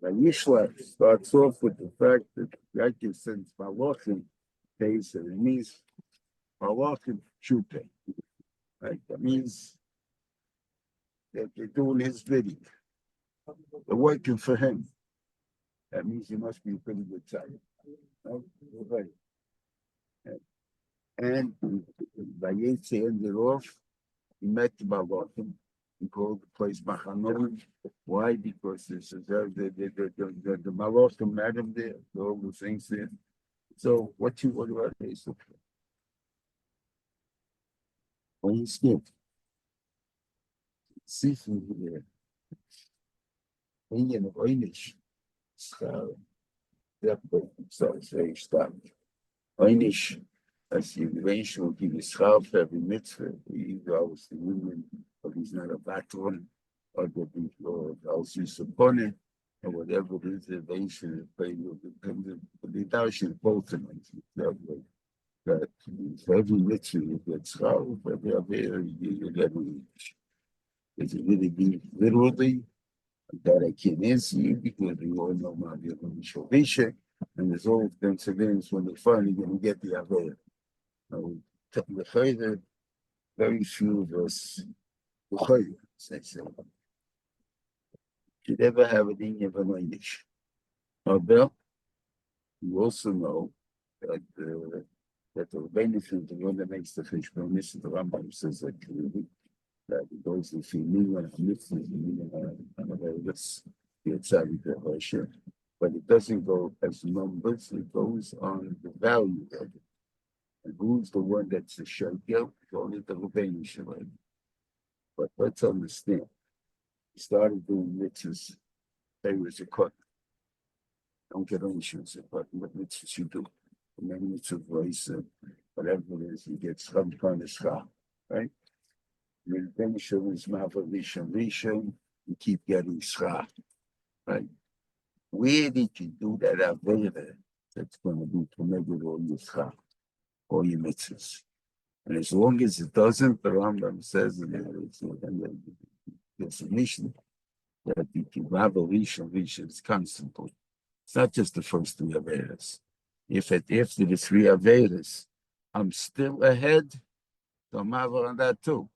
Vayishlach starts off with the fact that Ya'akov sends Malachim, it means Malachim Shute. Right? That means that they're doing his bidding. They're working for him. That means he must be a pretty good time. Right? And Vayetze ended off, he met the Malachim. He called the place Machanon. Why? Because this is the Malachim met him there, all the things there. So what about this? When you skip, see from here, when you're Einish, so that so very stop. Einish, as you eventually give you schar for every mitzvah, he goes the women, but he's not a veteran, or else he's upon it, or whatever it is, eventually the Darshan both of them that way. That for every mitzvah you get schar, for every aver you get Einish. Does it really be literally? That I can't answer you because we all know my Vayishlach, and there's all coincidence when they're finally going to get the aver. The further, very few of us should ever have an Indian of an Einish. But you also know that the benefit, the one that makes the fish bonus, the Rambam says that it goes to Beniman but it doesn't go as numbers, it goes on the value of it. And who's the one that's the Sרגא? Only the Reuven Shlit. But let's understand. He started doing mitzvahs. They was a cut. Don't get on issues, but what mitzvahs you do? The many mitzvahs, whatever it is, you get some kind of schar, right? Reuven is Rishon, you keep getting schar, right? Where did you do that avera that's going to be to make it all your schar, all your mitzvahs? And as long as it doesn't, the Rambam says in the definition that the Rishon is constantly. It's not just the first three averas. If after the three averas, I'm still ahead, so I'm on that too.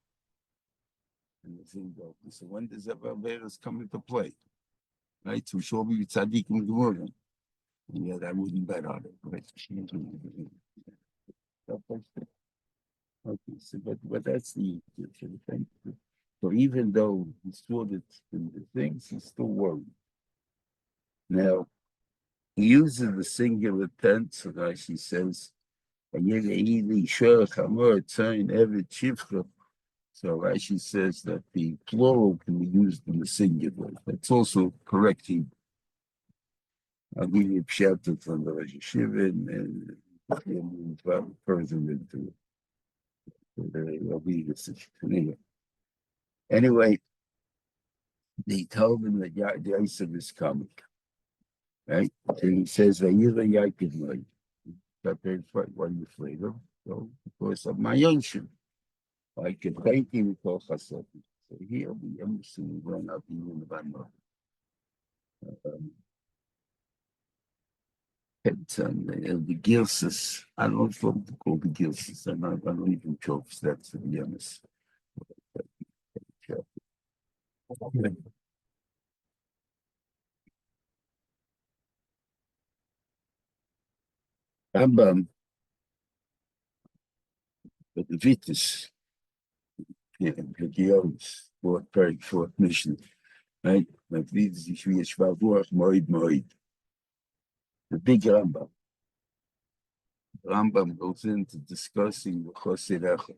And the thing goes, so when does averas come into play? Right? So show me tzaddikim gemurim. And yet I wouldn't bet on it. Right? Okay, so but that's the thing. So even though he saw that in the things, he's still worried. Now, he uses the singular tense, so Rashi says, so Rashi says that the plural can be used in the singular. That's also correct Hebrew. I'll give you a pshat from the Rosh Yeshiva and move further into it. Anyway, they told him that Yosef is coming. Right? So he says, Ya'akov, what are you afraid of? So, because of my yonshim. I can thank him for Chassid. So here we understand we're not even about the Gilsis. I don't know what to call the Gilsis. I don't even know if that's to be honest. Rambam, but the Vitus, the very short mission, right? The big Rambam. Rambam goes into discussing the Chosed Echad.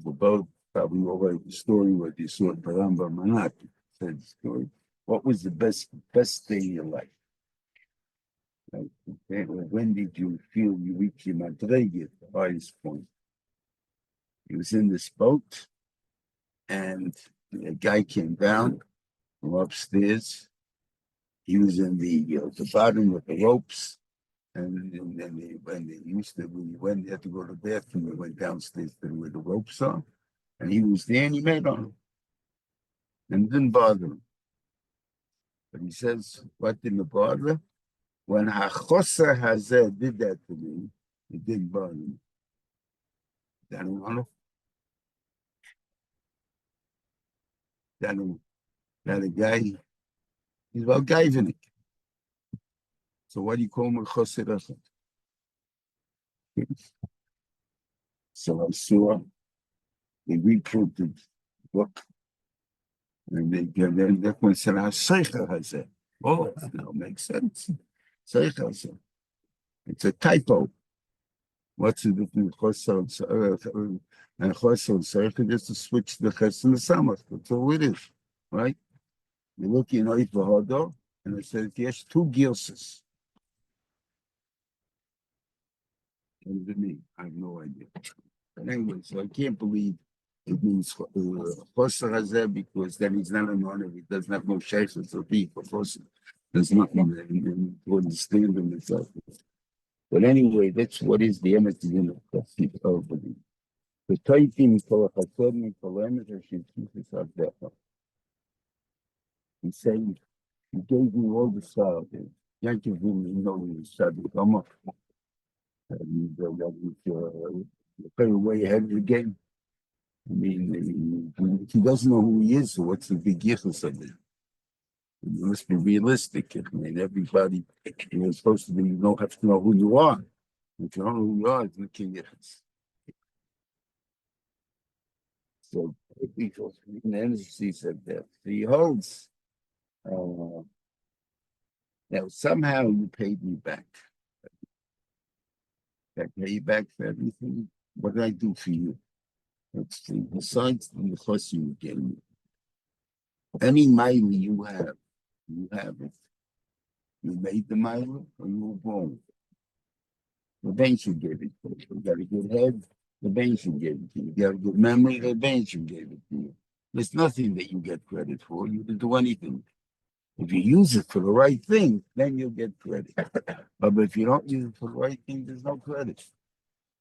About probably already the story what you saw at the Rambam Manak said the story. What was the best day in your life? Right? Okay. When did you feel you reached your madrega, the highest point? He was in this boat, and a guy came down from upstairs. He was in the bottom of the ropes, and then when he had to go to the bathroom, he went downstairs to where the ropes are, and he was there, and he made on him, and it didn't bother him. But he says, what in the border? When Hachosa Hazeh did that to me, it didn't bother me. That a guy, he's about gaivenik. So what do you call him a Choser Echad? So I saw they reprinted the book, and then that one said, Seicha Hazeh. Oh, now it makes sense. Seicha Hazeh. It's a typo. What's the difference? Choser and Choser and Seicha, just to switch the Ches and the Samach. That's all it is, right? You look in Oif V'Hodor, and it says, yes, two gilses. What does it mean? I have no idea. But anyway, so I can't believe it means Choser Hazeh, because then he's not an honor. He doesn't have no shaykhs to be for Choser. There's nothing to understand him himself. But anyway, that's what is the emet in the the typing for a chassid for emet should keep us up there. He's saying he gave me all the stars. Yankee didn't know he started to come up. And play way ahead of the game. I mean, he doesn't know who he is, so what's the big yichus of it? You must be realistic. I mean, everybody, you're supposed to be, you don't have to know who you are. If you don't know who you are, it's the king yichus. So, the energy said that. So he holds, now somehow you paid me back. I pay you back for everything. What did I do for you? Let's see. Besides the cost you gave me, any mile you have it. You made the mile or you were born. The bench you gave it to you. You got a good head, the bench you gave it to you. You got a good memory, the bench you gave it to you. There's nothing that you get credit for. You didn't do anything. If you use it for the right thing, then you'll get credit. But if you don't use it for the right thing, there's no credit.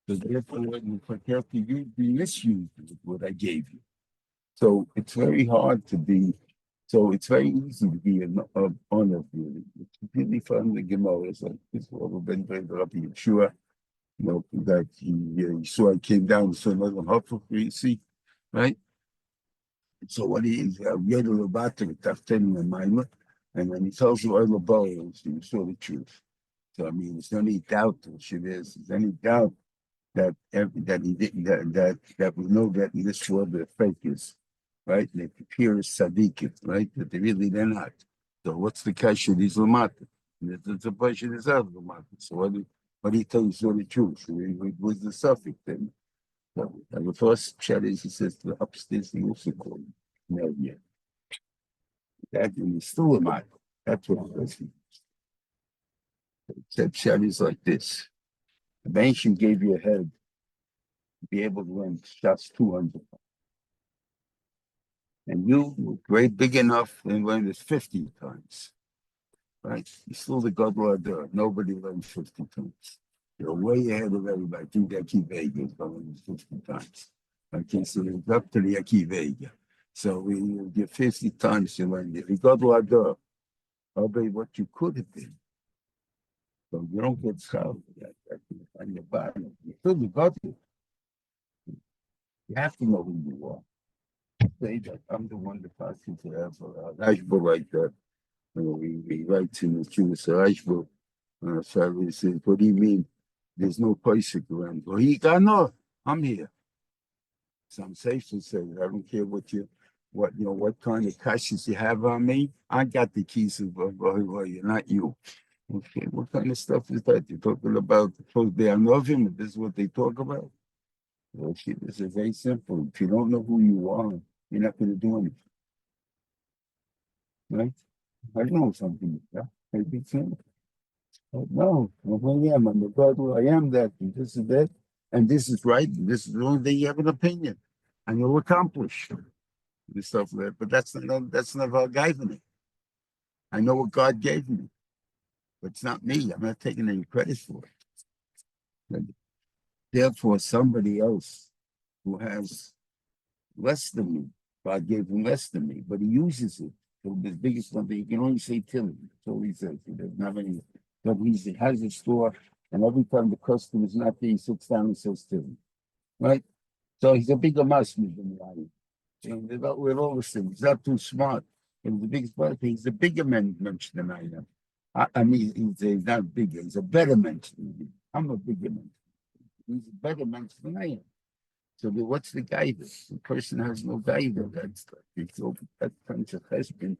Because therefore, when you prepare to use, you misused what I gave you. So it's very hard to be. So it's very easy to be an honor, really. It's completely fun. The Gemara is like this. Ben Rabbi Yeshua, that he saw I came down, so another hopeful you see, right? So what he is, Yodel Batter, Taften and Maima, and when he tells you all the bones, you saw the truth. So I mean, there's any doubt there's any doubt that he didn't that we know that in this world they're fakers, right? They appear as tzaddikim, right? But they're not. So what's the kasha? These lamata. It's a question is out of lamata. So what he tells you the truth? It was the suffix then. So, and the first chat is he says the upstairs he also called no yet. That is still a matter. That's what it was. That chat is like this. The ancient gave you a head to be able to run shots 200. And you were great, big enough, and learned it 50 times. Right? You're still the God Lord. Nobody learned 50 times. You're way ahead of everybody. I think the Akivega is going 50 times. Okay, so it's up to the Akivega. So we get 50 times you learn it. God Lord, obey what you could have been. So you don't get scouted on your body. You still the God. You have to know who you are. Say that I'm the one that passes to have a Rashba like that. We write in the Jewish Rashba. So he says, what do you mean? There's no Pesach around. Well, he got no. I'm here. So I'm safe to say, I don't care what kind of kashas you have on me. I got the keys of you're not you. Okay, what kind of stuff is that? You're talking about they are Novim, this is what they talk about. Okay, this is very simple. If you don't know who you are, you're not going to do anything. Right? I know something like that. Maybe it's simple. No, who I am. I'm the God who I am that, and this is that, and this is right, and this is the only thing you have an opinion, and you'll accomplish this stuff there. But that's not our giving it. I know what God gave me, but it's not me. I'm not taking any credit for it. And therefore, somebody else who has less than me, God gave him less than me, but he uses it So the biggest one, he can only say Tilly. That's all he says. He doesn't have any. But he has a store, and every time the customer is not there, he sits down and says Tilly. Right? So he's a bigger Muslim than the Lion. We're all the same. He's not too smart. And the biggest part, he's a bigger mensch than I am. I mean, he's not bigger. He's a better mensch than me. I'm a bigger mensch. He's a better mensch than I am. So what's the guidance? The person has no guidance. That's all that comes of husband.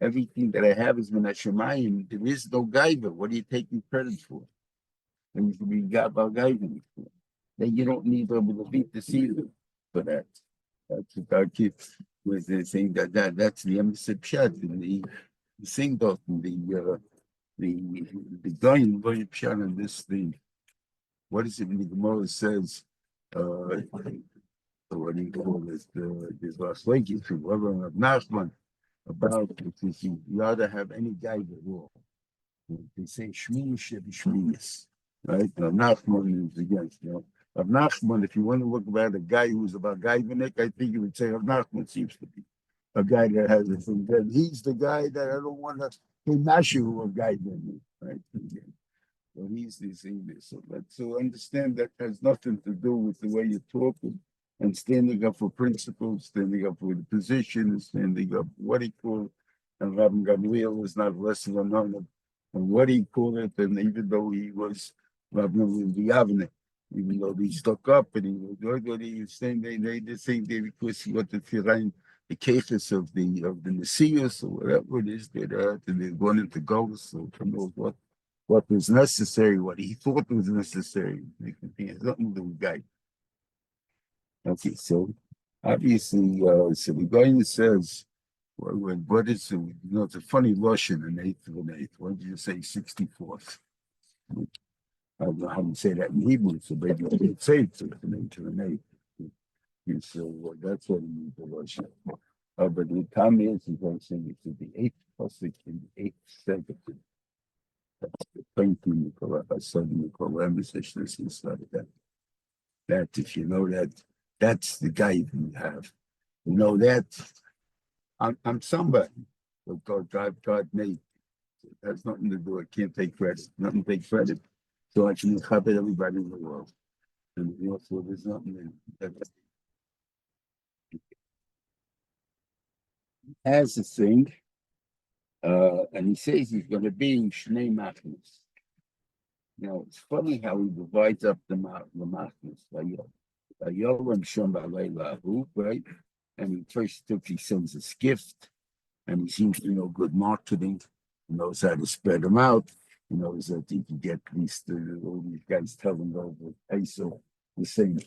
Everything that I have is Menashemayim. There is no guidance. What are you taking credit for? And you should be about guidance for. Then you don't need to beat the season for that. That's what our kids was saying that's the embassy pshat in the sing dot the going pshat on this thing. What is it when the Gemara says what do you call it? This last week is whoever of Nachman about if you ought to have any guide at all. They say Shmi should be Shminis, right? Now Nachman is against, Of Nachman, if you want to look about a guy who's about Gaivanik, I think you would say Of Nachman seems to be a guy that has a thing. That he's the guy that I don't want to be Mashu of Gaivanik, right? So he's this English. So understand that has nothing to do with the way you're talking and standing up for principles, standing up for the position, standing up what he called. And Rabbi Gamliel is not less of a known and what he called it. And even though he was Rabbi Gamliel, even though he stuck up and he was doing what he was saying, they just saying they because he wanted to find the cases of the Messias or whatever it is that they wanted to go. So who knows what was necessary, what he thought was necessary. It has nothing to do with guide. Okay, so obviously, so the guy says, what is it? It's a funny Russian, an eighth of an eighth. What did you say, 64th? I don't know how to say that in Hebrew, so maybe I could say it's an eighth of an eighth. And so that's what it means in Russian. But the time is, he's going to say it's the eighth pasuk in the eighth second. That's the painting I saw in the Mishnah inside of that. That if you know that, that's the guy you have. You know that I'm somebody. But God made. It has nothing to do. I can't take credit. Nothing to take credit. So I can help everybody in the world. And so there's nothing in that. Has a thing, and he says he's going to be in Shnei Machnas. It's funny how he divides up the Machnas. Right? And he sends a gift, and he seems to know good marketing. He knows how to spread them out. He knows that he can get at least all these guys telling over Peso the same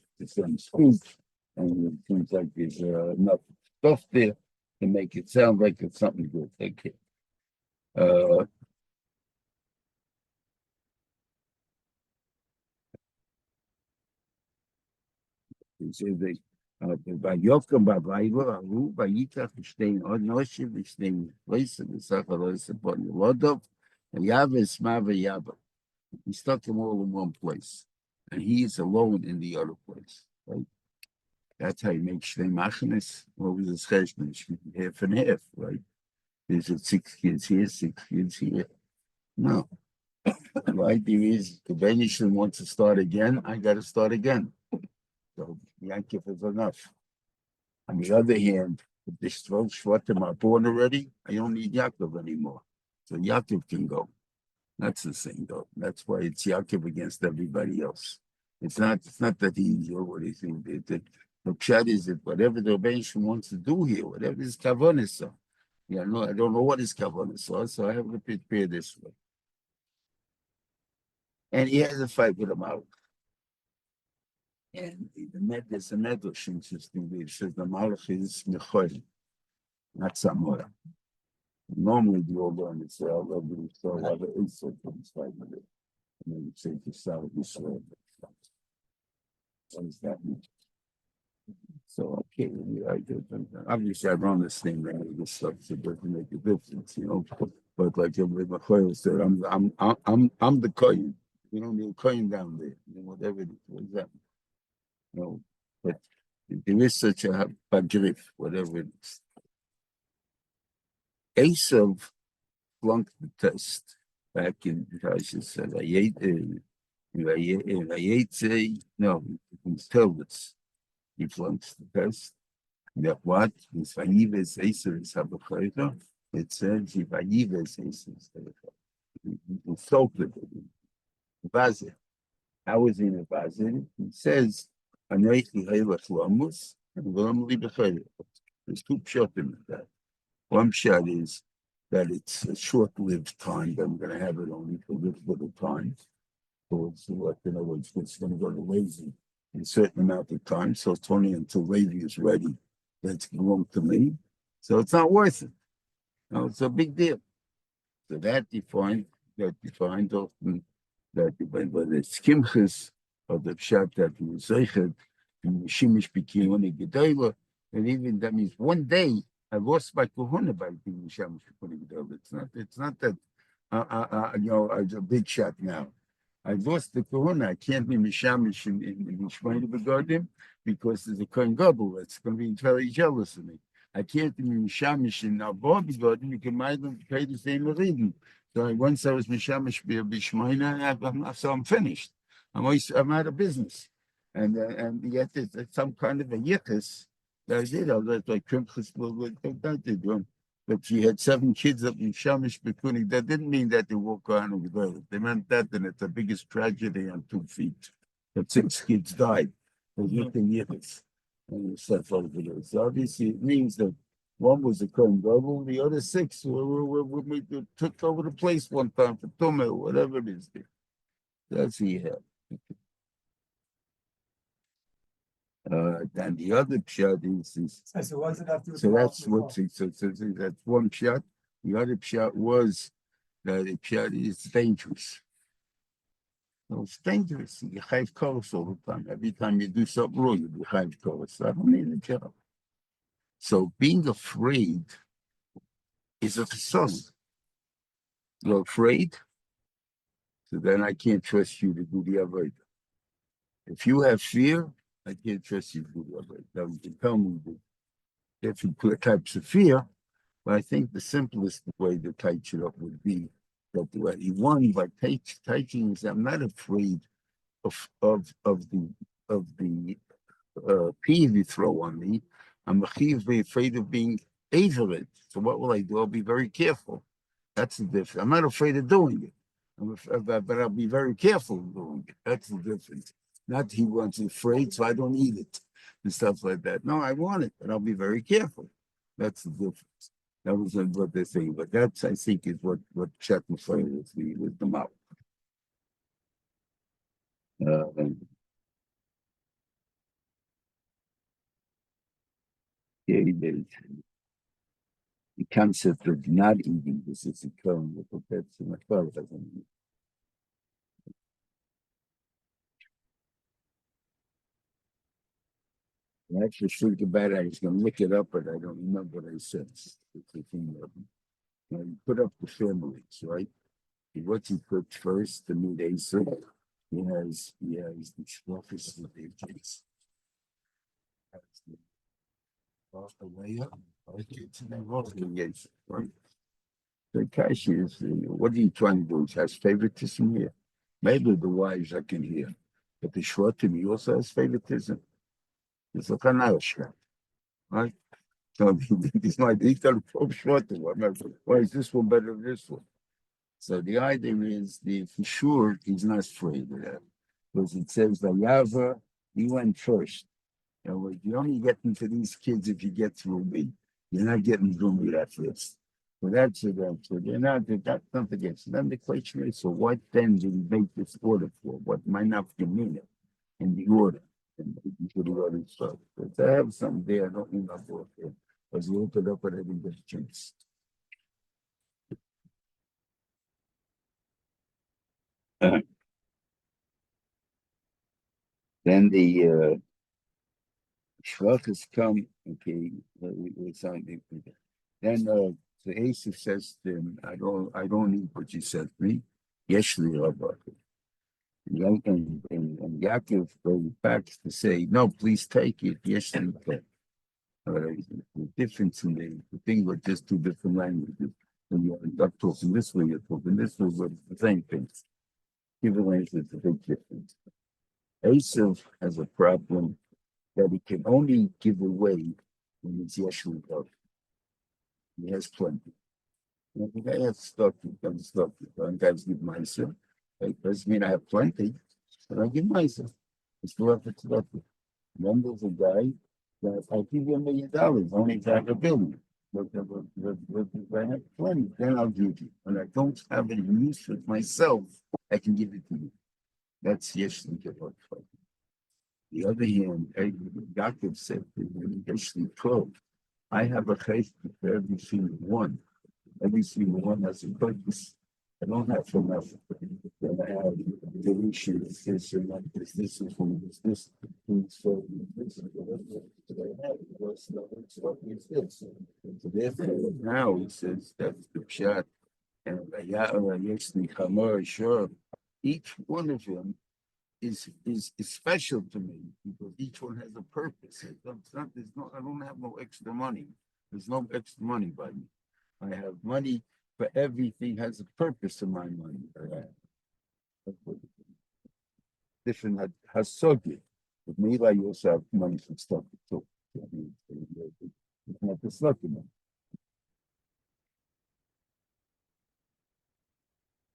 speech, and it seems like there's enough stuff there to make it sound like it's something good. Take it. He says they Vayokam Bavayla Aru Vayitach Shtein Onoshiv Shtein Place and the Sacharos upon the Lodov and Yavis Mava Yaba. He stuck them all in one place, and he is alone in the other place. Right? That's how you make Shnei Machnes. What was his cheshbon? Half and half, right? There's 6 kids here, 6 kids here. No. The idea is the Benish wants to start again, I got to start again. So Yaakov is enough. On the other hand, if the 12 Shvatim are born already, I don't need Yaakov anymore. So Yaakov can go. That's the thing, though. That's why it's Yaakov against everybody else. It's not that he's what he thinks. The pshat is that whatever the Rebbeinu wants to do here, whatever his kavanas are. I don't know what his kavanas are, so I have to prepare this way. And he has a fight with him out. And there's a medrash interesting. It says the malach is mechorim, not samora. Normally, the old one is I love you so a lot of insult from this fight with it. And then you say to Sarah Yisrael. What does that mean? So okay, obviously I run this thing right. This stuff so it doesn't make a difference, But like everybody Machoil said, I'm the coin. You don't need a coin down there, whatever it is. What is that? But there is such a bagrif, whatever it is. Esav flunked the test back in Parshas no, in Telvis. He flunks the test. That what? His Vayives Esav is Habachoyta. It says he Vayives Esav is Habachoyta. He insulted him. Vazir. How is he in a Vazir? He says, Anoichi Heilach Lamus, and V'lam Li B'Choyta. There's two pshat in that. One pshat is that it's a short-lived time, that I'm going to have it only for this little time. So it's what, in other words, it's going to go to lazy in a certain amount of time. So it's only until Levi is ready that's belong to me. So it's not worth it. No, it's a big deal. So that you find often that whether it's kimchas or the pshat that you zeichet and shimish bikiyoni gedayla, and even that means one day I lost my kohuna by being shamish bikiyoni gedayla. It's not that it's a big shot now. I lost the kohuna. I can't be mishamish in Shmoni Begodim because there's a Kohen Gadol that's going to be very jealous of me. I can't be mishamish in Abba Begodim. You can mind them pay the same reading. So once I was mishamish b'shmoina, so I'm finished. I'm out of business, and yet it's some kind of a yichus that I did. I was like Krimchus that did one. But she had 7 kids up in Shamish Bikunik. That didn't mean that they walk on with her. They meant that, and it's the biggest tragedy on 2 feet. That 6 kids died. There's nothing yichus and stuff over there. So obviously it means that one was a Kohen Gadol, the other 6 we took over the place one time for Tumah, whatever it is. That's what he had. And the other pshat is so that's what that's one pshat. The other pshat was that the pshat is dangerous. So it's dangerous. You have chorus all the time. Every time you do something wrong, you have chorus. I don't need a job. So being afraid is a chasson. You're afraid, so then I can't trust you to do the avodah. If you have fear, I can't trust you to do the avodah. Now you can tell me the different types of fear, but I think the simplest way to touch it up would be that one by touching is I'm not afraid of the peeve you throw on me. I'm afraid of being averted. So what will I do? I'll be very careful. That's the difference. I'm not afraid of doing it, but I'll be very careful in doing it. That's the difference. Not he wants afraid, so I don't eat it and stuff like that. No, I want it, but I'll be very careful. That's the difference. That was what they're saying. But that's, I think, is what Chet was saying with the mouth. The concept of not eating this is a term that that's in the 12 as I actually think about it. I was going to look it up, but I don't remember what I said. It's a thing of, you put up the families, right? What you put first, the mid-Asa, he has the office of the case. Right? The Kashi is, what are you trying to do? It has favoritism here. Maybe the wives I can hear, but the Shrotim, he also has favoritism. It's like an Irish, right? So he's not, he's got a probe Shrotim. Why is this one better than this one? So the idea is, for sure, he's not afraid of that. Because it says, Vayava, he went first. You only get into these kids if you get through me. You're not getting through me that first. So that's it. So they're not, that's not against. Then the question is, so what then did he make this order for? What might not mean it in the order? And into the order stuff. But I have something there, I don't remember it. Because he opened up and I didn't get a chance. Then the Shvachas come, okay, we signed it. Then the Asaph says to him, I don't need what you said to me. Yeshli Rabba. And Yaakov goes back to say, no, please take it. Yeshli. the difference in the thing was just two different languages. When you end up talking this way, you're talking this way, but it's the same thing. Even language is a big difference. Esav has a problem that he can only give away when he's yeshli love. He has plenty. And if I have stuff, he comes stuff. Guys give myself. It doesn't mean I have plenty, but I give myself. It's love, it's love. Then there's a guy that I'll give you $1 million, only to have $1 billion. But if I have plenty, then I'll give you. When I don't have any use for myself, I can give it to you. That's yeshli love. The other hand, Ya'akov said, yeshli 12. I have a chesed for every single one. Every single one has a purpose. I don't have for nothing. Then I have deletion, this and that, this is from this, so this is what I have. So therefore, now he says that's the pshat, and each one of them is special to me because each one has a purpose. I don't have no extra money. There's no extra money by me. I have money, but everything has a purpose to my money. Different hasogi. But maybe I also have money from stuff too. It's not the stuff in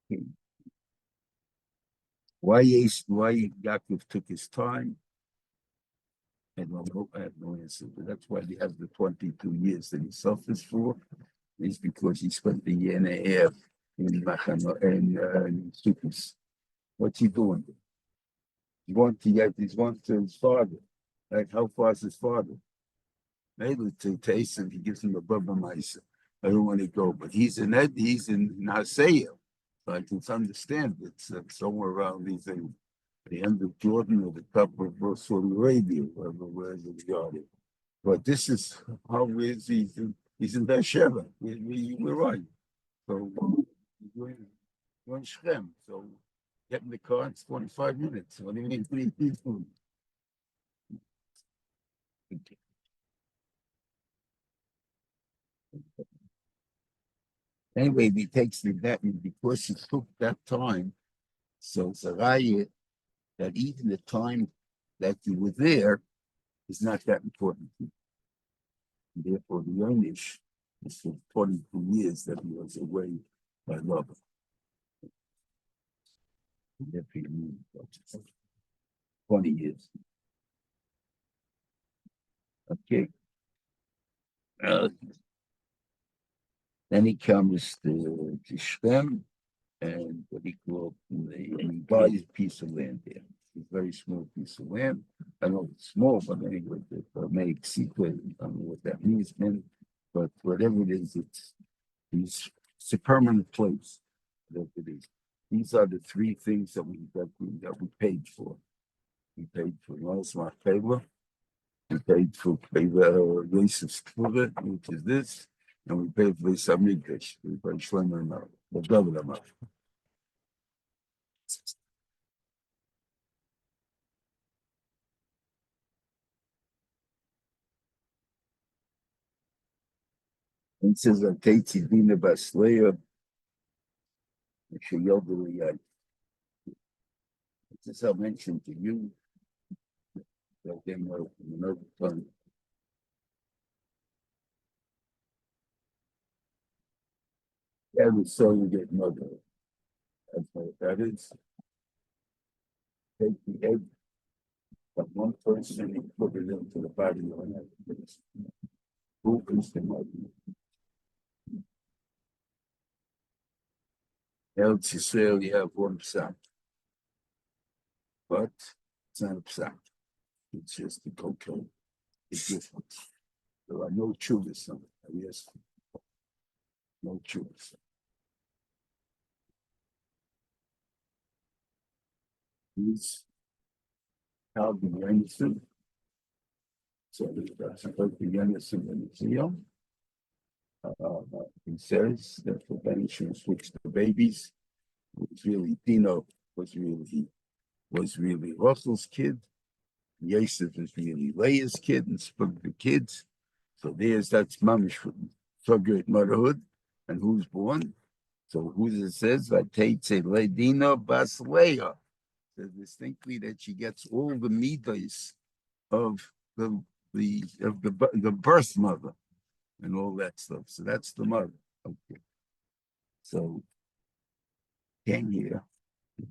it. Why Yaakov took his time? I have no answer, but that's why he has the 22 years that he suffers for. Is because he spent a year and a half in Sukkot. What's he doing? He wants to his father. Like, how far is his father? Maybe to taste him, he gives him a bubba mice. I don't want to go, but he's in Naseya. So I can understand it's somewhere around the end of Jordan or the top of Saudi Arabia, wherever the yard is. But this is how is he's in Beersheba. We're right. So we're in Shem. So get in the car, it's 45 minutes. What do you need to do? Anyway, he takes that, and because he took that time, so it's a riot that even the time that you were there is not that important. Therefore, the Yonish is for 22 years that he was away by love. Therefore, he moved 20 years. Okay. Then he comes to Shem, and what he called, and he buys a piece of land there. It's a very small piece of land. I know it's small, but anyway, it makes secret. I don't know what that means, man. But whatever it is, it's a permanent place. Whatever it is. These are the three things that we paid for. We paid for Yosef Paywa. We paid for Yosef's Tvura, which is this, and we paid for Samigdash. We paid Shlomo the double amount. It says that Tatsi Dina Basleya, Yehudi. This I mentioned to you. That they know another time. Every soul you get mother. That's what that is. Take the egg of one person and put it into the body of another person. Who is the mother? Else Yisrael, you have one psak. But it's not a psak. It's just a cocaine. It's different. There are no chuvas on it. Yes. No chuvas. He's how the Anderson. So that's about the Anderson in the museum. He says that the Benishon switched the babies. It was really Dino was really Russell's kid. Yosef was really Leah's kid and spoke the kids. So that's mamish for great motherhood. And who's born? So who says Vatetse Ledina Basleya? Says distinctly that she gets all the midas of the birth mother and all that stuff. So that's the mother. Okay. So came here. The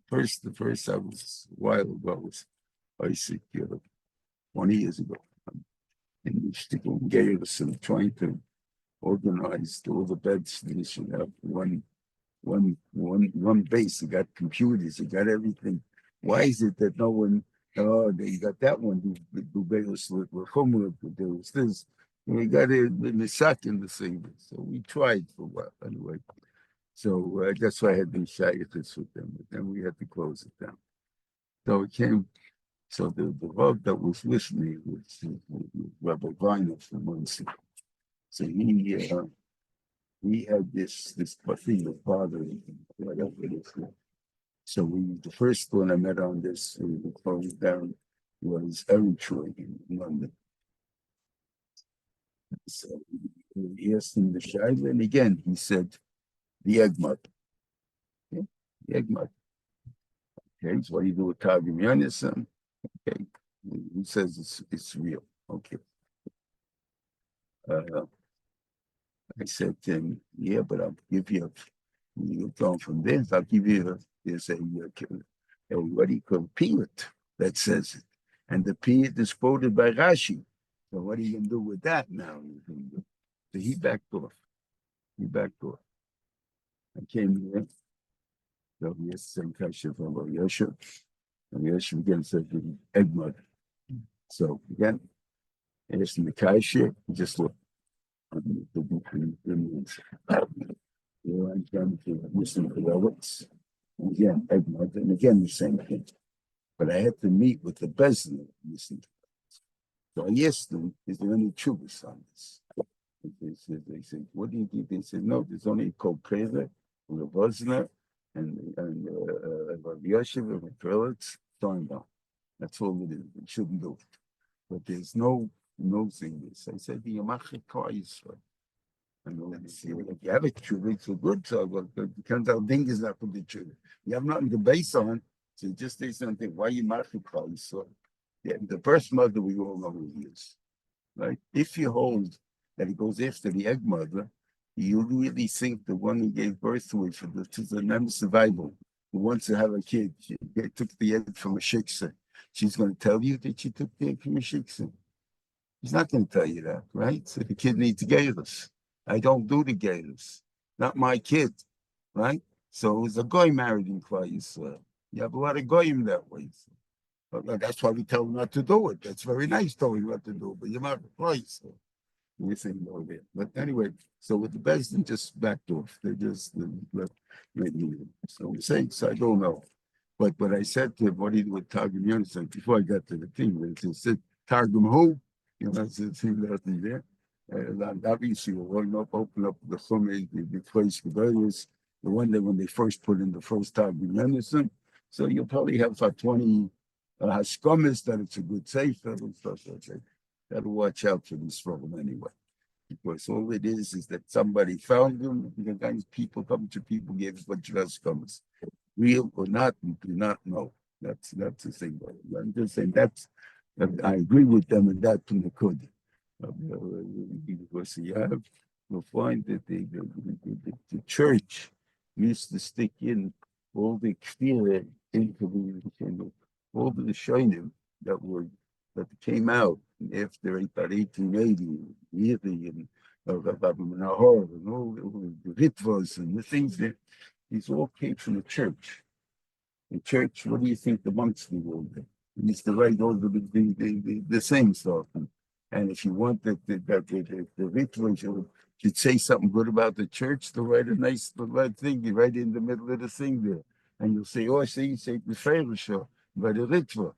first I was a while ago was Isaac 20 years ago. In Michigan, Gayerson, trying to organize all the beds. They should have one base. You got computers, you got everything. Why is it that no one? Oh, they got that one. Do Vayishlach with homework. There was this. We got it in the second the thing. So we tried for a while anyway. So that's why I had been shaykes with them, but then we had to close it down. So it came. So the Rav that was with me was Rabbi Weiner from Muncie. So he had this thing of father, whatever it is. So the first one I met on this, we closed down, was Aaron in London. So he asked him the Shaila, and again he said the egg mud. Okay? The egg mud. Okay, so what do you do with Targum Yonason? Okay, he says it's real. Okay. I said to him, yeah, but I'll give you, you're going from this, I'll give you, there's a what do you call piyut that says it. And the piyut is quoted by Rashi. So what are you going to do with that now? So he backed off. I came here. So he has the same kasha from Yosef. And Yosef again said the egg mud. So again, I asked him the kasha, just look. I'm trying to listen to relics. Again, egg mud, and again the same thing. But I had to meet with the Bezdin and listen to it. So I asked them, is there any chubas on this? They said, what do you think? They said, no, there's only a Kolkeza, a Bosner, and Yosef, and Krelitz, throwing down. That's all it is. It shouldn't do it. But there's no thing. I said, the Yamachik Yisrael. And if you have a tshuva, it's a good so it turns out ding is not for the tshuva. You have nothing to base on, so you just say something. Why you marching so yeah, the birth mother we all know who he is. Right? If you hold that he goes after the egg mother, you really think the one who gave birth to it to the non survival, who wants to have a kid, she took the egg from a shiksa. She's going to tell you that she took the egg from a shiksa. She's not going to tell you that, right? So the kid needs gailus. I don't do the gailus. Not my kid, right? So it was a goy married in Klal Yisrael. You have a lot of goyim that way. So. But that's why we tell them not to do it. That's very nice telling what to do, but you're not a place. So we think no there. But anyway, so with the Bezdin just backed off. They just let me. So I'm saying, so I don't know. But what I said to him, what do you do with Targum Yonason? Before I got to the thing, they said, Targum who? You know, it's the thing that's there. And obviously, we're going to open up the Chumash, the place, the one that when they first put in the first Targum Yonason. So you'll probably have 20 haskamis that it's a good sefer and stuff like that. Got to watch out for this problem anyway. Because all it is that somebody found them, the guys, people come to people, gave a bunch of haskamis. Real or not, we do not know. That's the thing. I'm just saying I agree with them in that from the code. Because you'll find that the church used to stick in all the kfira into all the Rishonim that came out after about 1880, and Nahor, and all the ritvos and the things that these all came from the church. The church, what do you think the monks do all day? It used to write all the same stuff. And if you want that the ritual should say something good about the church, to write a nice thing, you write it in the middle of the thing there. And you'll say, oh, see, say the Pharaoh show by the ritual.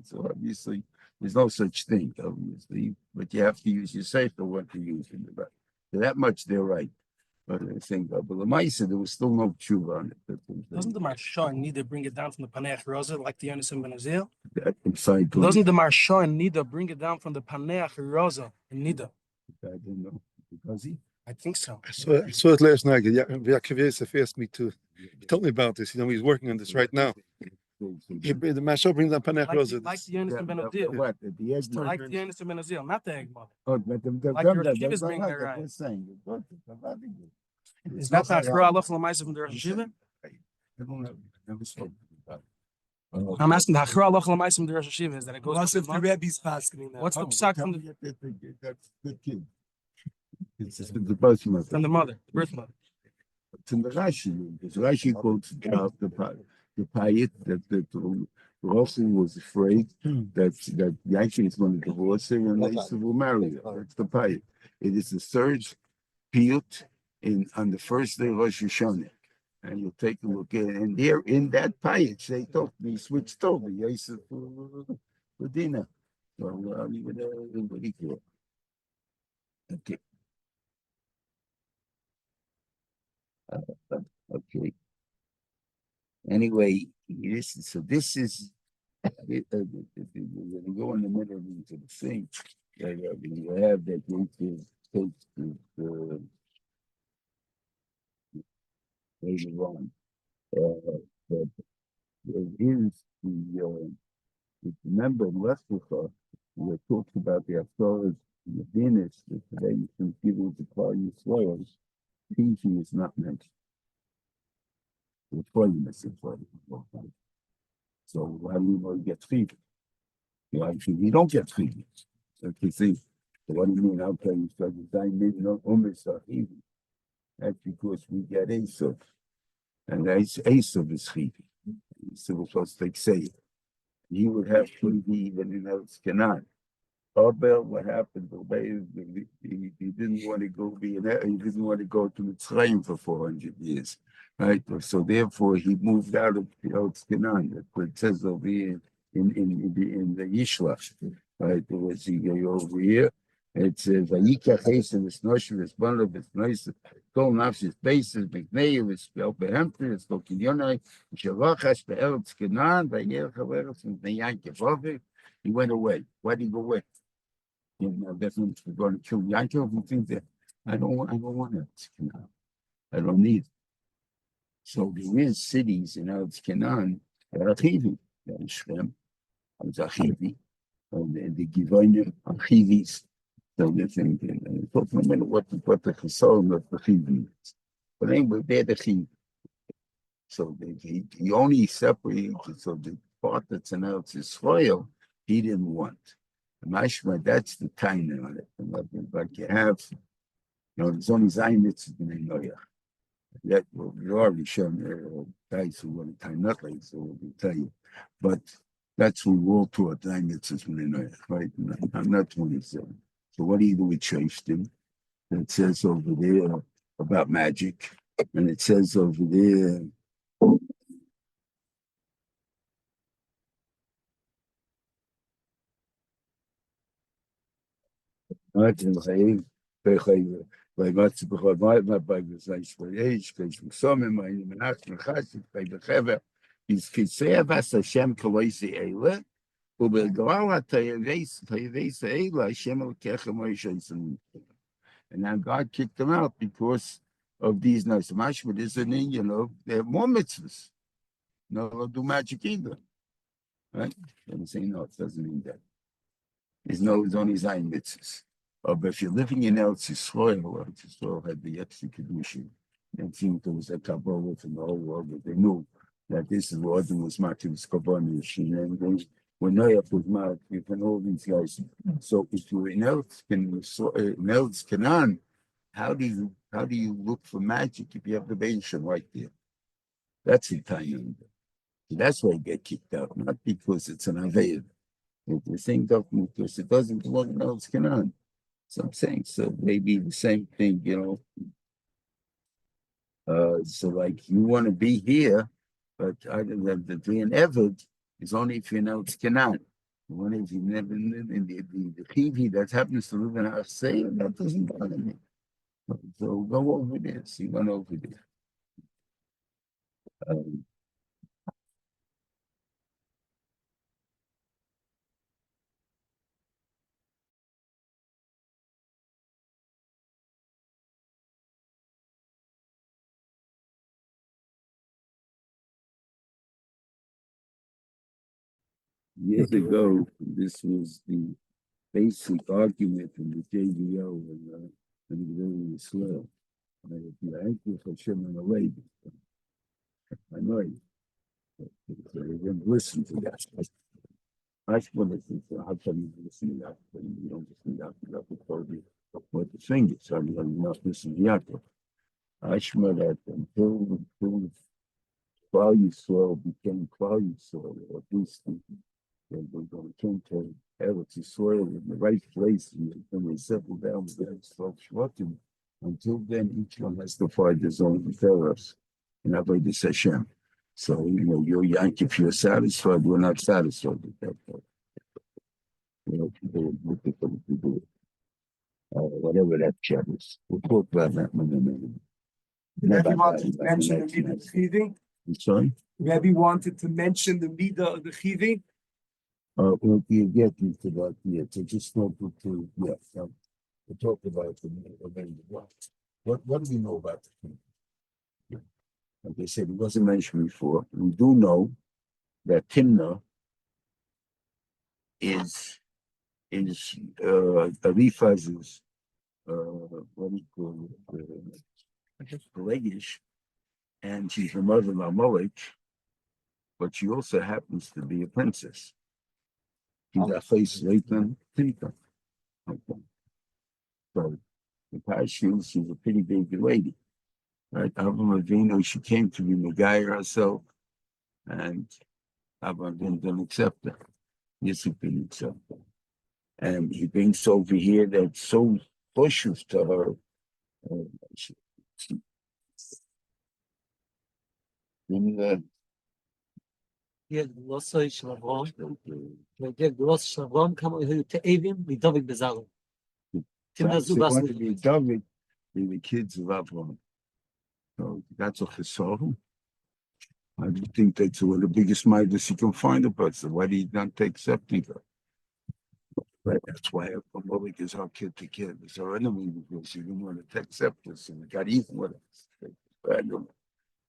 So obviously, there's no such thing, obviously, but you have to use your sefer what to use in the back. So that much they're right. But I think, but the Maisa, there was still no tshuva on it. Doesn't the Marshawn need to bring it down from the Paneach Rosa like the Yonason Ben Azil? Doesn't the Marshawn need to bring it down from the Paneach Rosa in Nida? I don't know. Because I think so. I saw it last night. Ya'akov Yosef asked me to. He told me about this. He's working on this right now. The Mashal brings on Panech Rosa. Like the Yonatan Ben Azil. What? At the edge. Like the Yonatan Ben Azil, not the egg mother. Oh, but Like your Shivas bring that right. Is that the Achra Aloch Lamaisa from the Rosh Hashiva? Never spoke about it. I'm asking the Achra Aloch Lamaisa from the Rosh Hashiva is that it goes What's to if the Rebbe's asking that? What's the psak from the That's the kid. It's the birth mother. from the mother, the birth mother? It's in the Rashi. Because Rashi quotes the Payit that Rachel was afraid that Yaakov is going to divorce her and Esau will marry her. That's the Payit. It is the third piyut on the first day of Rosh Hashanah. And you'll take a look at it. And there in that payut, they talk, they switched over. Yosef for dinner. So I'll leave it everybody clear. Okay. Okay. Anyway, this is we're going to go in the middle into the thing. You have that you take later on. But there is remember in Westbrook, we talked about the Haftarahs and the Venus, that today you can give it the Klal Yisrael. Pinky is not mentioned. The holiness is what it. So how do you know you get fever? You don't get fever. So you see, so what do you mean? How can you start to die? Maybe not almost even. That's because we get Esau. And Esau is chivi. Esau was supposed to say he would have chivi even in else cannot. Abel, what happened? He didn't want to go he didn't want to go to Mitzrayim for 400 years, right? So therefore, he moved out of Canaan. That's what it says over here in the Vayishlach, right? Let's see, go over here. It says, "Vayikach Esav v'snoshim v'sbanav v'snois kol nafshis basis b'gnei v'spel behemter v'stokin yonai v'shavachash be'eretz Canaan v'yer chaveres v'nei Yaakov." He went away. Why did he go away? Definitely going to kill Yaakov and think that I don't want it. I don't need it. So there is cities in Eretz Canaan that are chivi. That is Shem, it's chivi. The Givonim are chivis. So they think, talk for a minute what the chesaron of the chivi is. But anyway, they're the chivi. So he only separated, so the part that's in Eretz Yisrael, he didn't want. Mashma, that's the kind on it. Like you have, there's only Zayin mitzvahs in Noach. That we already shown guys who want to time not like, so we'll tell you. But that's what we're all taught, Zayin mitzvahs in Noach, right? I'm not 27. So what do you do with Shashtim? It says over there about magic, and it says over there. By much by the age, because some in my by the heaven is Kisevas Hashem Kaloisi Eila, who will go out to Eila, Hashem will Kechem. And now God kicked them out because of these nice mashma. Isn't they have more mitzvahs. No, they'll do magic either. Right? I'm saying no, it doesn't mean that. It's only Zayin mitzvahs. But if you're living in Eretz Yisrael had the extra Kedushin, and seemed there was a Kabbalah from the whole world, but they knew that this is what was Makim Skobanish, and when Noach was Makim, and all these guys. So if you're in Eretz Canaan, how do you look for magic if you have the Benishim right there? That's the time. That's why you get kicked out, not because it's an Aveil. The same document, because it doesn't belong in Eretz Canaan. So I'm saying, so maybe the same thing, so like you want to be here, but the being Eved is only if you know it's Canaan. If you never in the chivi that happens to live in Arsay, that doesn't bother me. So go over there, see one over there. Years ago, this was the basic argument in the JBO and the Israel. I know you. They didn't listen to that. I want to think, how come you listen to that? You don't listen to that. You have to tell me what the thing is. I mean, I'm not listening to Ya'akov. I smell that until value soil became value soil, or at least when we came to Eretz soil in the right place, and we settled down with the 12 Shvatim. Until then, each one has to find his own Pharaohs and Avodas Hashem. So, you're Yank, if you're satisfied, we're not satisfied with that. People look at them to do it. Whatever that chat is. We'll talk about that in a minute. Rebbe wanted to mention the Midah of the Chivi. I'm sorry? Rebbe wanted to mention the Midah of the Chivi. We'll get into that yet. So just not to, we'll talk about the what do we know about the Chivi? Like I said, it wasn't mentioned before. We do know that Timnah is Arifaz's what do you call it? Pelagish, and she's the mother of Amalek, but she also happens to be a princess. She's a face Leighton Timnah. Okay. So the Parshas, she's a pretty big lady. Right, Avram Avinu, she came to be Megayah herself, and Avram didn't accept her. Yosef didn't accept her. And he brings over here that so pushes to her. גלוסוי של אברהם, והגיע גלוס של אברהם, כמה היו תאבים מדוד בזרעו. תמנע זו wanted to be David, they were kids of Avram. So that's a chesron. I think that's one of the biggest midas you can find a person. Why do you not take accepting her? Right. That's why Amalek is our kid to kid. It's our enemy because he didn't want to accept us and we got even with us.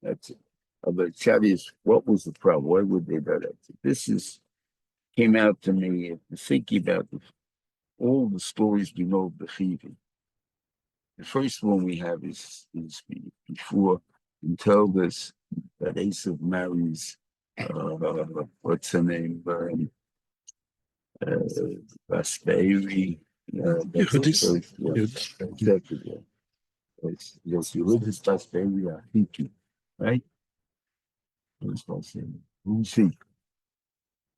That's it. But Chavis, what was the problem? Why would they do that? This came out to me thinking about all the stories we know of the Chivi. The first one we have is before he tells us that Esav marries what's her name? Basperi. Yes, Yehudis Basperi Ahiki, right? Who's he?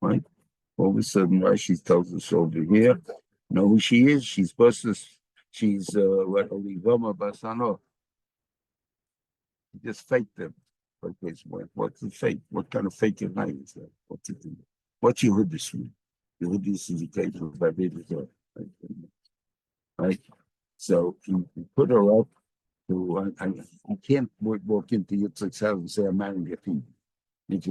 Right? All of a sudden, Rashi tells us over here, know who she is? She's Bustus. She's what Olivama Basano. He just faked them. Okay, so what's the fake? What kind of fake night is that? What's it? What's Yehudis mean? Yehudis is a case of Babylon. Right? So he put her up to, I can't walk into Yitzchak's house and say I'm marrying a female. If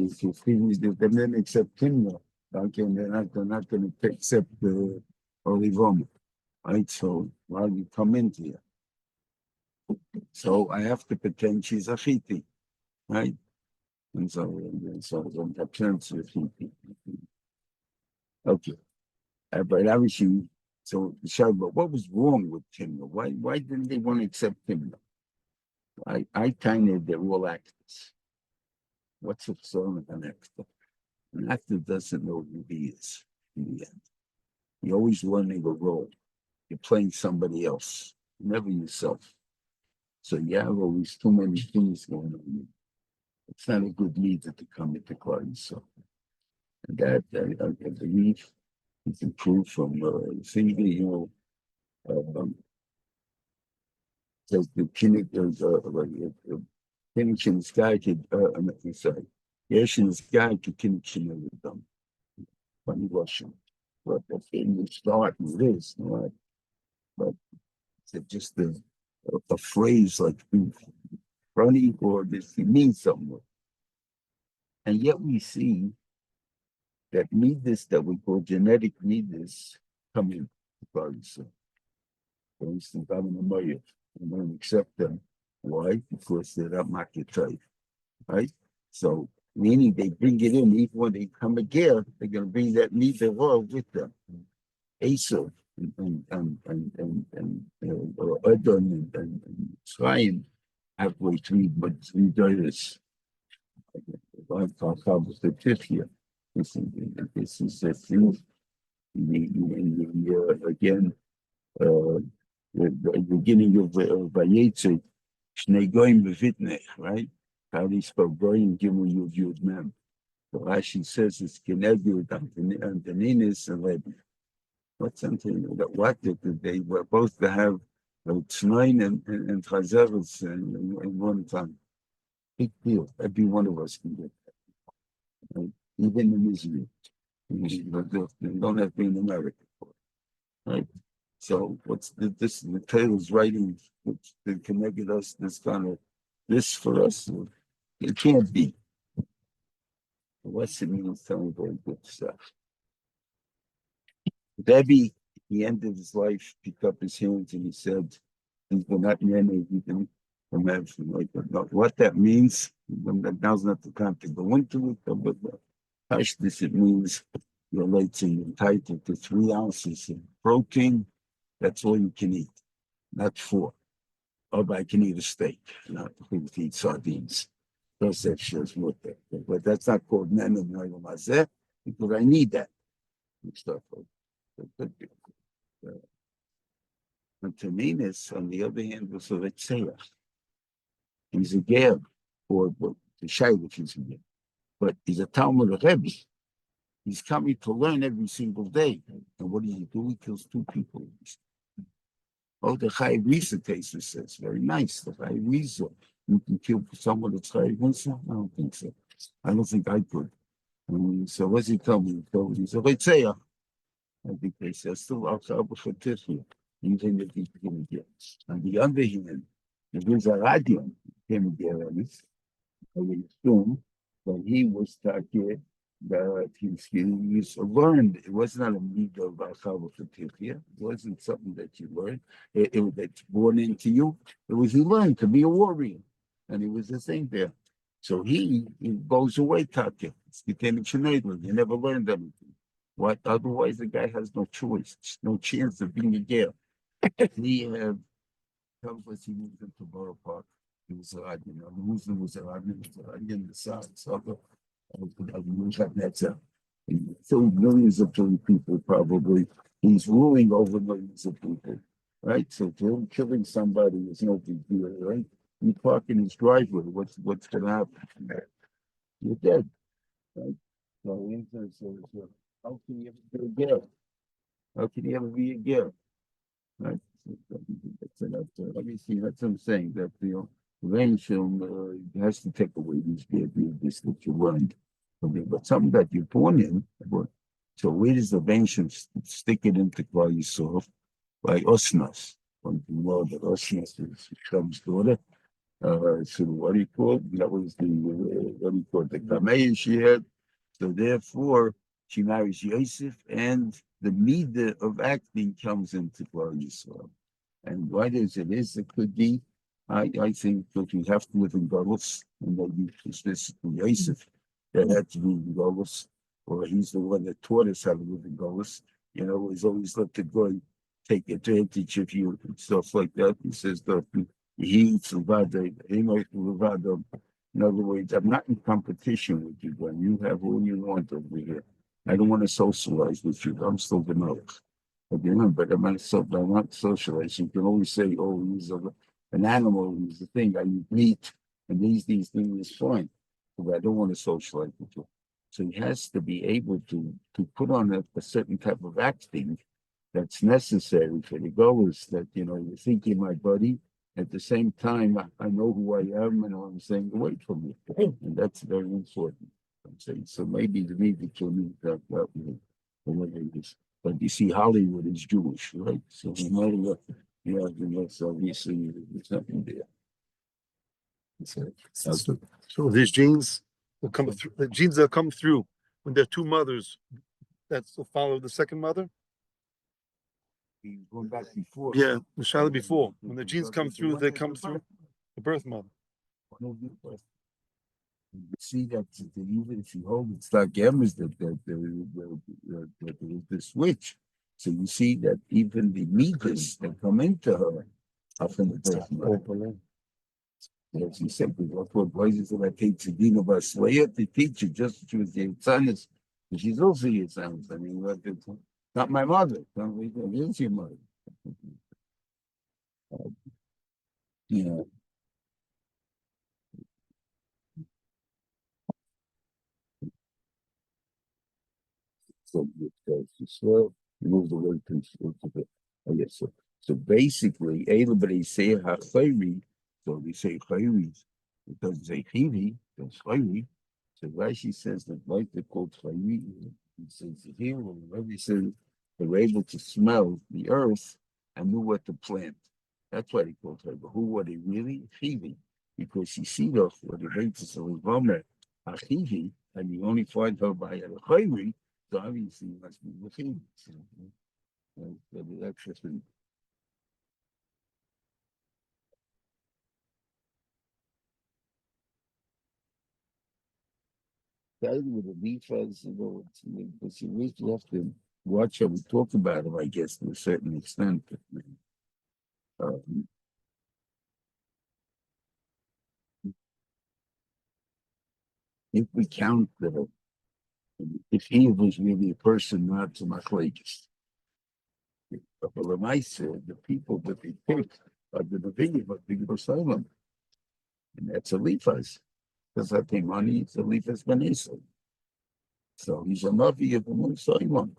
they didn't accept him, okay, they're not going to accept the Olivama. Right, so while you come into here, so I have to pretend she's a chiti, right? And so I'm appearance of chiti. Okay, but obviously, so Shabbat, what was wrong with Timnah? Why didn't they want to accept Timnah? I kind of they're all actors. What's a song of an actor? An actor doesn't know who he is in the end. You're always learning a role. You're playing somebody else, never yourself. So you have always too many things going on. It's not a good leader to come into clients. So and that I believe is improved from thinking, says the Kinnikin's guy could, sorry, Yeshin's guy could Kinnikin with them. Funny Russian. But the thing would start with this, right? But it's just a phrase like funny or this it means something. And yet we see that midas that we call genetic midas come in. For instance, I'm in a Mayyah. We don't accept them. Why? Because they're not market type. Right? So Meaning they bring it in, even when they come again, they're going to bring that meat with them. Esav and Adon and Chaim halfway through, but 3 days. This is the thing. Again, the beginning of Vayetze, Shnei Goyim Bevitnech, right? How they spell Goyim, Gimel Yud Yud Mem. The Rashi says it's Kenegud, Antoninis, and Levi. What's something that what they were both to have Tznoin and Chazeres in one time. Big deal. Every one of us can get that. Right? Even in Israel. They don't have to be in America for it. Right? So what's this the Taylor's writing that connected us this kind of this for us? It can't be. What's it mean telling very good stuff? Rebbe, at the end of his life, picked up his hands and he said, things were not many, you can imagine like what that means. Now's not the time to go into it, but this it means you're entitled to 3 ounces of protein. That's all you can eat, not 4. Or I can eat a steak, not to eat sardines. Those that shows what that. But that's not called Nenem Mazeh, because I need that. And stuff like that. Antoninus, on the other hand, was a Retzeach. He's a Ger, or the Shaila is a Ger. But he's a Talmud Rebbe. He's coming to learn every single day. And what does he do? He kills 2 people. Oh, the Chai Risa case says, very nice. The Chai Risa. You can kill someone that's Chai Risa? I don't think so. I don't think I could. So what's he tell me? He's a Retzeach. I think they say, still outside of Chatifia. Even if he can get. On the other hand, if there's a radium, came get this, I would assume that he was talking that he's learned. It was not a need of Chatifia. It wasn't something that you learned. That's born into you. It was he learned to be a warrior. And he was the same there. So he goes away talking. It's getting Schneider. He never learned anything. What? Otherwise, the guy has no choice, no chance of being a Ger. He tells us he moved into Borough Park. He was the Muslim was in the south. So millions of people probably. He's ruling over millions of people, right? So to him, killing somebody is no big deal, right? You park in his driveway. What's going to happen? You're dead, right? So how can you ever be a Ger? How can you ever be a Ger? Right? Obviously, that's what I'm saying. That Reuven has to take away these this that you learned. But something that you're born in. So where does the Reuven stick it into Klal Yisrael? By Osnas. One can know that Osnas is Shem's daughter. So what do you call it? That was the what do you call it? The Kamei she had. So therefore, she marries Yosef, and the meter of acting comes into Klal Yisrael. And what is it? It could be, I think that we have to live in Golos, and maybe it's this Yosef that had to be in Golos, or he's the one that taught us how to live in Golos. He's always let the guy take advantage of you and stuff like that. He says that he survived. In other words, I'm not in competition with you, but you have all you want over here. I don't want to socialize with you. I'm still vanilla. But I'm not socializing. You can always say, oh, he's an animal, he's the thing, I eat meat, and these things is fine. But I don't want to socialize with you. So he has to be able to put on a certain type of acting that's necessary for the goals that, you think you're my buddy. At the same time, I know who I am and I'm saying, wait for me. And that's very important. I'm saying, so maybe the need to need that but you see, Hollywood is Jewish, right? So so obviously there's nothing there. So these genes will come through. The genes that come through when there are 2 mothers, that's will follow the second mother. Going back before. Yeah, the Shaila before. When the genes come through, they come through the birth mother. You see that even if you hold it's like Emma's that the switch. So you see that even the meters that come into her are from the person. As he said, what voices that I take to Dean of Aswaya to teach you just as she was the son, she's also your son. I mean, not my mother. It is your mother. Yeah. So move the word to the yes. So basically, everybody say Hachayri, so we say Chayri. It doesn't say Chivi, it's Chayri. So Rashi says that like they're called Chayri. He says here, whenever he says they were able to smell the earth and knew what to plant. That's why they called her. But who were they really? Chivi. Because she see those what the rates of Vomer Achivi, and you only find her by a Chayri. So obviously it must be within. That's just been. With the defense, because you really have to watch how we talk about them, I guess, to a certain extent. If we count if he was really a person, not to machlekes. But the people that they pick are the opinion of the Gursalam. And that's a Eliphaz. Because I pay money, it's a Eliphaz Benesa. So he's a Navi of the Gursalam.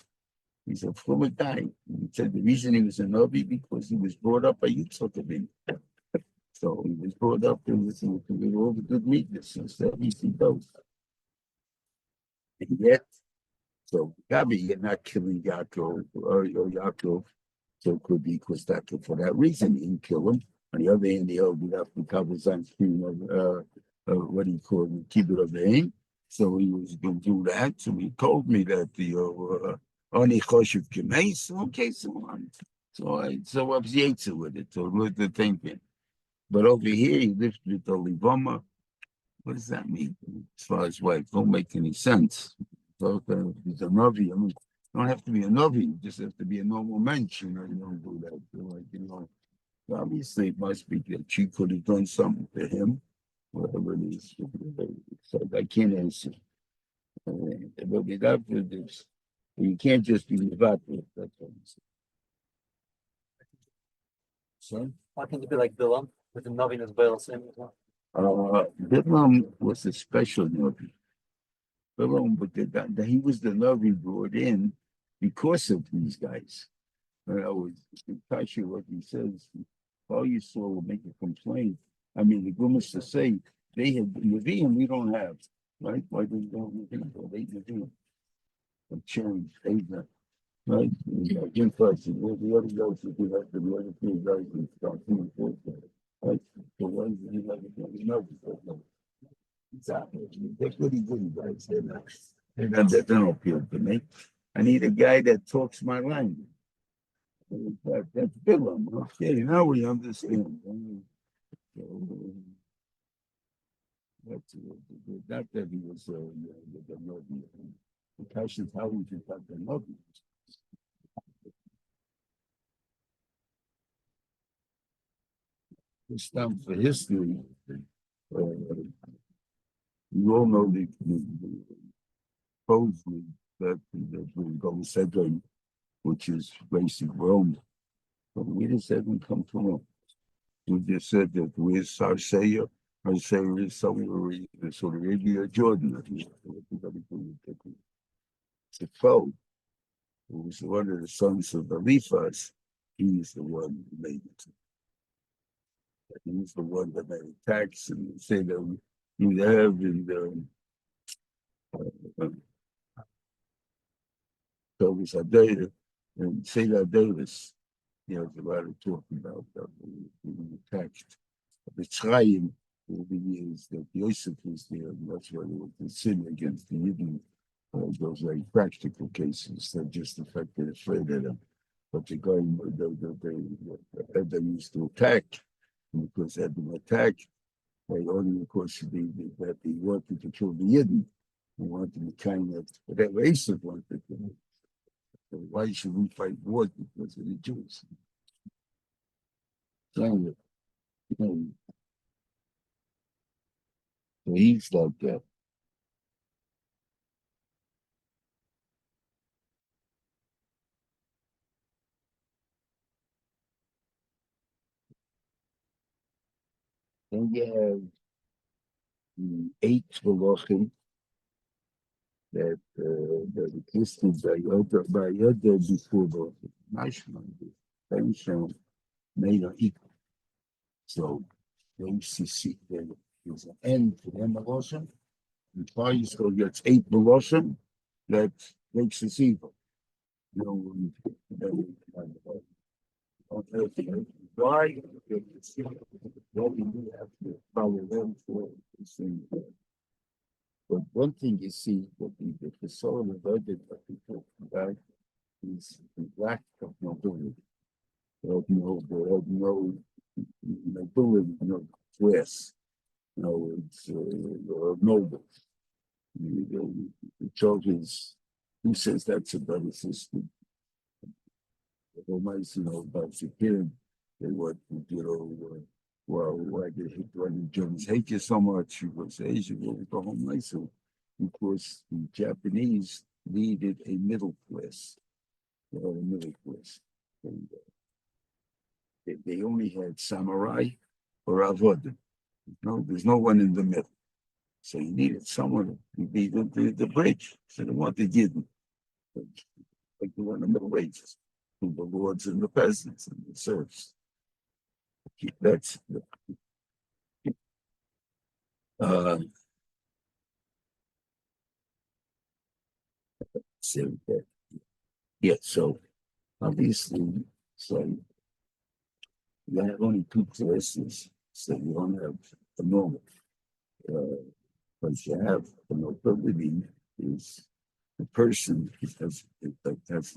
He's a fluid guy. He said the reason he was a Navi because he was brought up by Yitzchak Abin. So he was brought up in listening to all the good meekness. Instead, he goes. And yet, so Gabi, you're not killing Yaakov or Yaakov. So it could be because that for that reason he didn't kill him. On the other hand, the would have to cover some what do you call it, kibbut of the aim. So he was going to do that. So he told me that the only choshev kemeis. Okay, so I was yetzer with it. So with the thinking. But over here, he lifted the livama. What does that mean? As far as wife, don't make any sense. So he's a Navi. I mean, you don't have to be a Navi, you just have to be a normal mensch, you don't do that. So, obviously, it must be that she could have done something to him, whatever it is. So I can't answer. But without this, you can't just be without it. That's what I'm saying. So, Why can't it be like Bilam with the Navi as well? Same as well. Bilam was a special Navi. Bilam, but he was the Navi brought in because of these guys. I was touch you what he says. All you saw will make a complaint. I mean, the Gumas to say they have Nevi'im we don't have, right? Why do they don't Nevi'im? They Nevi'im. Of change, right? Again, first, the other guys who do that, the other three guys who start doing it, right? So why do you have it? Exactly. They're good guys. They don't appeal to me. I need a guy that talks my language. That's Bilam. Okay, now we understand. That's not that he was the Navi. The question is how we can talk the Navi. It's time for history. You all know the supposedly that we go to Seforim, which is basic Rome. But we just said we come to Rome. We just said that where's Sarseya? Sarseya is somewhere in Saudi Arabia, Jordan. Sefo, who was one of the sons of Eliphaz, he's the one who made it. He's the one that made attacks and say that you have in the Tovis Adayah and say that Davis. There's a lot of talking about that being attached. The Chaim over the years that Yosef was there, and that's why they were to sin against the Yidden. Those very practical cases that just affected afraid of them. But the guy they used to attack, because they had been attacked, Right? Only because that he wanted to kill the Yidden. He wanted to kind of, whatever Yosef wanted to do. So why should we fight wars because of the Jews? So he's like that. Then you have the 8 Malachim that existed by Yehуда before the nashman made an equal. So there's an end to them Malachim. And Payisrael gets 8 Malachim that makes us evil. Why? Well, we do have to follow them for the same. But one thing you see, that the soul of David that we talk about is the lack of nobility. They have no nobility, no class. It's nobles. The churches, who says that's a better system? About Seforim, they want why the Germans hate you so much? You say, Asia will go home nicer. Because the Japanese needed a middle class. And, they only had samurai or avodah. There's no one in the middle. So you needed someone to be the bridge. So they wanted Yidden. Like the one in the middle ages. The lords and the peasants and the serfs. That's so obviously, so you have only 2 classes, so you don't have the normal. But you have the nobility is the person has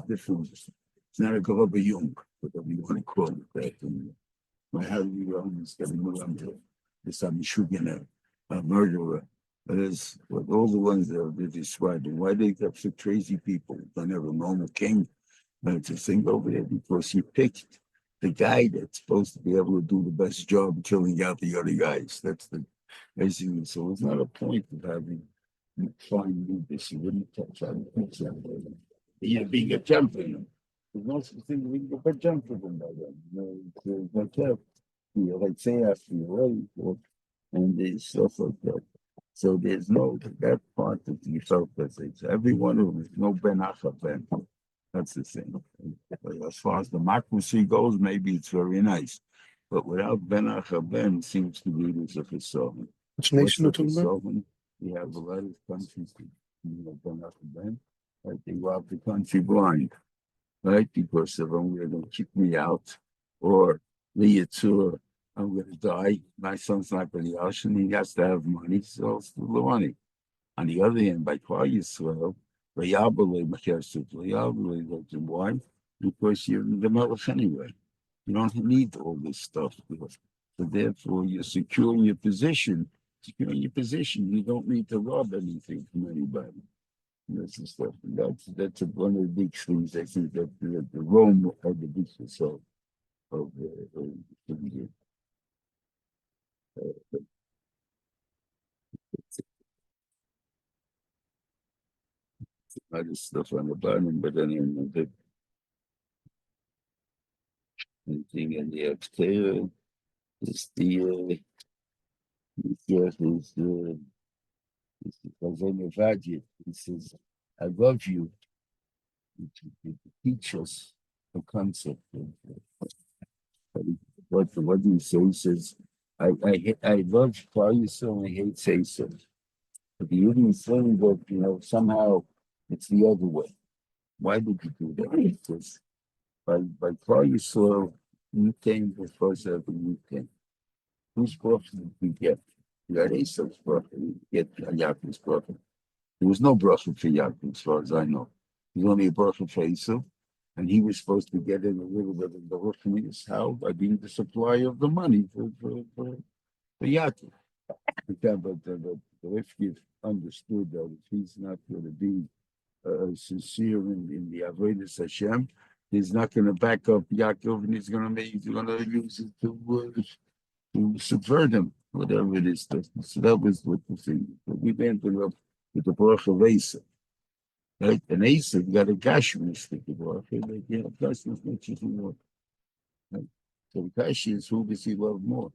different. It's not a global young, whatever you want to call it. That my Harav Reuven is getting around to this a murderer. That is what all the ones that they described. Why they got so crazy people? Don't have a normal king to think over there because he picked the guy that's supposed to be able to do the best job killing out the other guys. That's the basically. So it's not a point of having trying to do this. You wouldn't try to fix that. You're being a champion. There's no such thing we can get jump for them by then. It's like that. Like say after you're ready for and there's stuff like that. So there's no that part of the yourself that says everyone who is no ben acha ben. That's the thing. As far as democracy goes, maybe it's very nice. But without ben acha ben seems to be there's a facade. Which nation are you talking about? We have a lot of countries ben acha ben. Right? They rob the country blind. Right? Because if I'm going to kick me out, or Liyatur, I'm going to die. My son's not going to Yashin. He has to have money, so it's the money. On the other hand, by Yisrael, why? Because you're the Melech anyway. You don't need all this stuff. So therefore, you're securing your position. Securing your position, you don't need to rob anything from anybody. That's the stuff. That's one of the big things. I think that the Rome of the big so of the other stuff on the bottom, but then the thing in the exterior is the he says, I love you to teach us the concept of what do you say? He says, I love Yisrael and I hate Seforim. But the Yidden saying that, somehow it's the other way. Why did you do that? Because by Yisrael, you came before you came. Whose bracha did we get? We got Esau's bracha, we get Yaakov's bracha. There was no bracha for Yaakov, as far as I know. There was only a bracha for Esau, and he was supposed to get in a little bit of the bracha in his house by being the supplier of the money for Yaakov. But if you've understood that if he's not going to be sincere in the avodas Hashem, he's not going to back up Yaakov, and he's going to use it to subvert him, whatever it is. So that was what the thing. But we ended up with the Baruch of Esav. Right? And Esav got a gashmistic Baruch, like, you know, that's as much as he wants. Right? So the Kashi is who does he love more?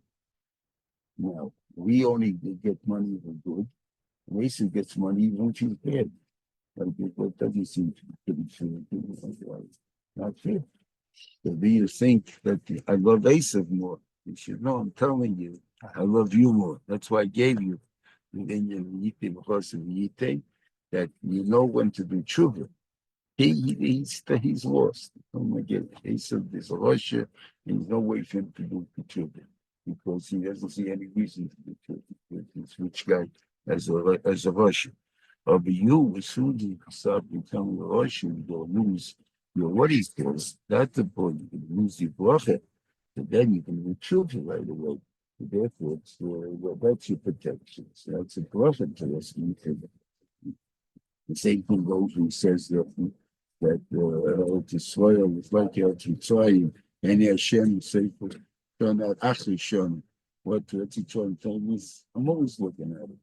Now, we only get money if we're good. Esav gets money even if he's bad. Like, what doesn't seem to be true? Not fair. So do you think that I love Esav more? You should know, I'm telling you, I love you more. That's why I gave you. And then you that you know when to do tshuva. He's lost. Oh my God. Esav is a Russia, and there's no way for him to do tshuva because he doesn't see any reason to do tshuva. He's a rich guy as a Russian. But you, as soon as you start becoming a Russian, you'll lose your what he's doing. That's the point. You can lose your bracha, and then you can do tshuva right away. Therefore, that's your protection. So that's a bracha to us. The same thing goes when he says that to soil is like Mitzrayim, and Hashem say for turn out actually shown what's he trying to tell me. I'm always looking at it.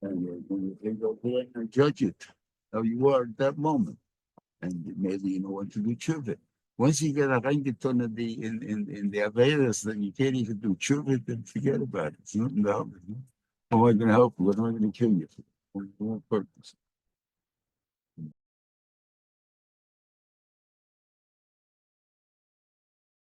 And when you go there and judge it, how you are at that moment. And maybe you know what to do tshuva. Once you get a reingeton in the Avedas, then you can't even do tshuva, then forget about it. It's not in the How am I going to help you? What am I going to kill you for? What purpose?